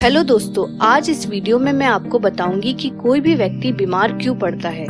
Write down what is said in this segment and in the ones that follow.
Hello दोस्तों, आज इस वीडियो में मैं आपको बताऊंगी कि कोई भी व्यक्ति बीमार क्यों पड़ता है।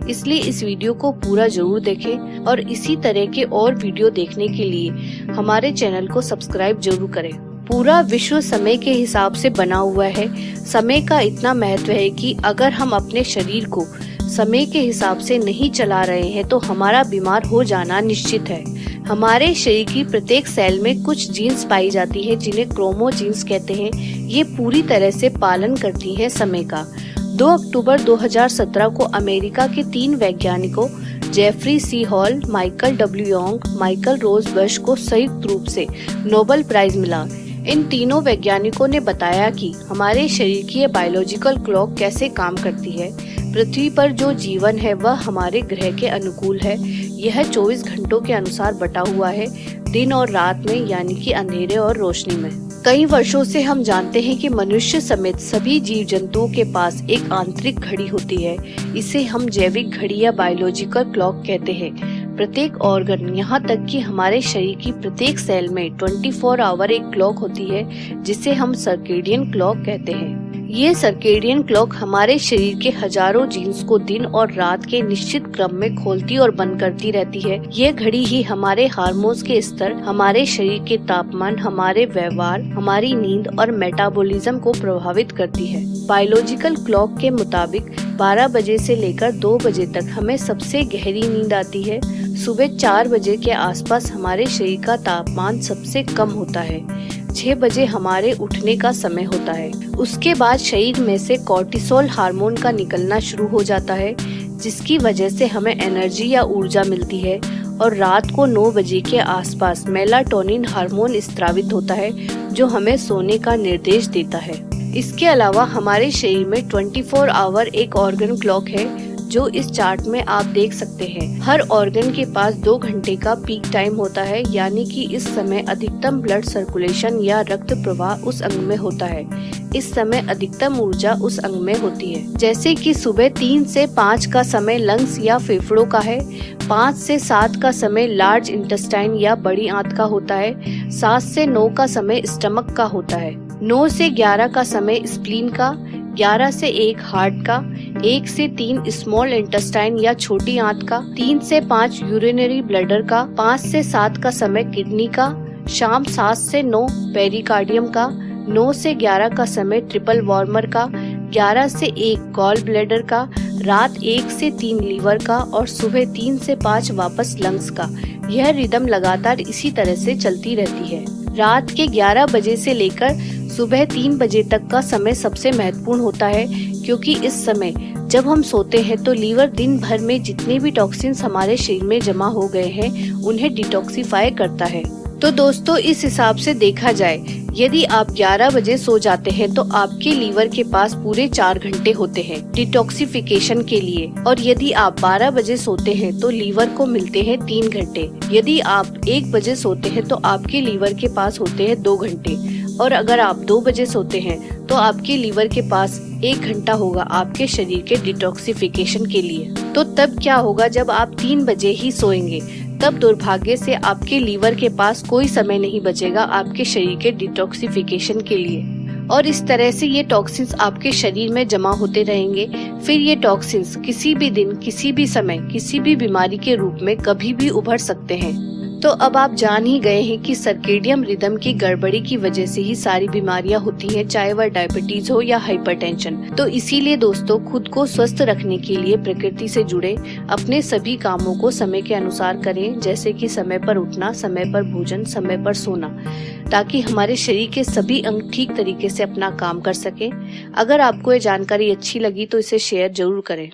इसलिए इस वीडियो को पूरा जरूर देखें और इसी तरह के और वीडियो देखने के लिए हमारे चैनल को सब्सक्राइब जरूर करें। पूरा विश्व समय के हिसाब से बना हुआ है। समय का इतना महत्व है कि अगर हम अपने शरीर को समय के हिसाब से नहीं चला रहे हैं तो हमारा बीमार हो जाना निश्चित है। हमारे शरीर की प्रत्येक सेल में कुछ जीन्स पाई जाती है जिन्हें क्रोमोजीन्स कहते हैं। ये पूरी तरह से पालन करती हैं समय का। 2 अक्टूबर 2017 को अमेरिका के 3 वैज्ञानिकों Jeffrey C Hall, Michael W Young, Michael Rosbash को संयुक्त रूप से नोबेल प्राइज मिला। इन तीनों वैज्ञानिकों ने बताया कि हमारे शरीर की बायोलॉजिकल क्लॉक कैसे काम करती है। पृथ्वी पर जो जीवन है वह हमारे ग्रह के अनुकूल है। यह 24 घंटों के अनुसार बटा हुआ है, दिन और रात में, यानी कि अंधेरे और रोशनी में। कई वर्षों से हम जानते हैं कि मनुष्य समेत सभी जीव जंतुओं के पास एक आंतरिक घड़ी होती है। इसे हम जैविक घड़ी या बायोलॉजिकल क्लॉक कहते हैं। प्रत्येक ऑर्गन, यहाँ तक कि हमारे शरीर की प्रत्येक सेल में 24 आवर एक क्लॉक होती है जिसे हम सर्केडियन क्लॉक कहते हैं। ये सर्केडियन क्लॉक हमारे शरीर के हजारों जीन्स को दिन और रात के निश्चित क्रम में खोलती और बंद करती रहती है। ये घड़ी ही हमारे हार्मोन्स के स्तर, हमारे शरीर के तापमान, हमारे व्यवहार, हमारी नींद और मेटाबॉलिज्म को प्रभावित करती है। बायोलॉजिकल क्लॉक के मुताबिक 12 बजे से लेकर 2 बजे तक हमें सबसे गहरी नींद आती है। सुबह 4 बजे के आसपास हमारे शरीर का तापमान सबसे कम होता है। 6 बजे हमारे उठने का समय होता है। उसके बाद शरीर में से कोर्टिसोल हार्मोन का निकलना शुरू हो जाता है, जिसकी वजह से हमें एनर्जी या ऊर्जा मिलती है। और रात को 9 बजे के आसपास मेलाटोनिन हार्मोन स्रावित होता है, जो हमें सोने का निर्देश देता है। इसके अलावा हमारे शरीर में 24 आवर एक ऑर्गन क्लॉक है, जो इस चार्ट में आप देख सकते हैं। हर ऑर्गन के पास 2 घंटे का पीक टाइम होता है, यानी कि इस समय अधिकतम ब्लड सर्कुलेशन या रक्त प्रवाह उस अंग में होता है। इस समय अधिकतम ऊर्जा उस अंग में होती है। जैसे कि सुबह 3 से 5 का समय लंग्स या फेफड़ों का है, 5 से 7 का समय लार्ज इंटेस्टाइन या बड़ी आंत का होता है, 7 से 9 का समय स्टमक का होता है, 9 से 11 का समय स्प्लीन का, 11 से 1 हार्ट का, 1 से 3 स्मॉल इंटेस्टाइन या छोटी आंत का, 3 से 5 यूरिनरी ब्लैडर का, 5 से 7 का समय किडनी का, शाम 7 से 9 पेरिकार्डियम का, 9 से 11 का समय ट्रिपल वार्मर का, 11 से 1 गॉल ब्लैडर का, रात 1 से 3 लीवर का और सुबह 3 से 5 वापस लंग्स का। यह रिदम लगातार इसी तरह से चलती रहती है। रात के 11 बजे से लेकर सुबह 3 बजे तक का समय सबसे महत्वपूर्ण होता है, क्योंकि इस समय जब हम सोते हैं तो लीवर दिन भर में जितने भी टॉक्सिन्स हमारे शरीर में जमा हो गए हैं उन्हें डिटॉक्सिफाई करता है। तो दोस्तों, इस हिसाब से देखा जाए, यदि आप 11 बजे सो जाते हैं तो आपके लीवर के पास पूरे 4 घंटे होते हैं डिटॉक्सिफिकेशन के लिए, और यदि आप 12 बजे सोते हैं तो लीवर को मिलते हैं 3 घंटे। यदि आप 1 बजे सोते हैं तो आपके लीवर के पास होते हैं 2 घंटे, और अगर आप 2 बजे सोते हैं तो आपके लीवर के पास 1 घंटा होगा आपके शरीर के डिटॉक्सिफिकेशन के लिए। तो तब क्या होगा जब आप 3 बजे ही सोएंगे? तब दुर्भाग्य से आपके लीवर के पास कोई समय नहीं बचेगा आपके शरीर के डिटॉक्सिफिकेशन के लिए, और इस तरह से ये टॉक्सिन्स आपके शरीर में जमा होते रहेंगे। फिर ये टॉक्सिन्स किसी भी दिन, किसी भी समय, किसी भी बीमारी के रूप में कभी भी उभर सकते हैं। तो अब आप जान ही गए हैं कि सर्केडियन रिदम की गड़बड़ी की वजह से ही सारी बीमारियां होती हैं, चाहे वह डायबिटीज हो या हाइपरटेंशन। तो इसीलिए दोस्तों, खुद को स्वस्थ रखने के लिए प्रकृति से जुड़े, अपने सभी कामों को समय के अनुसार करें, जैसे कि समय पर उठना, समय पर भोजन, समय पर सोना, ताकि हमारे शरीर के सभी अंग ठीक तरीके से अपना काम कर सकें। अगर आपको ये जानकारी अच्छी लगी तो इसे शेयर जरूर करें।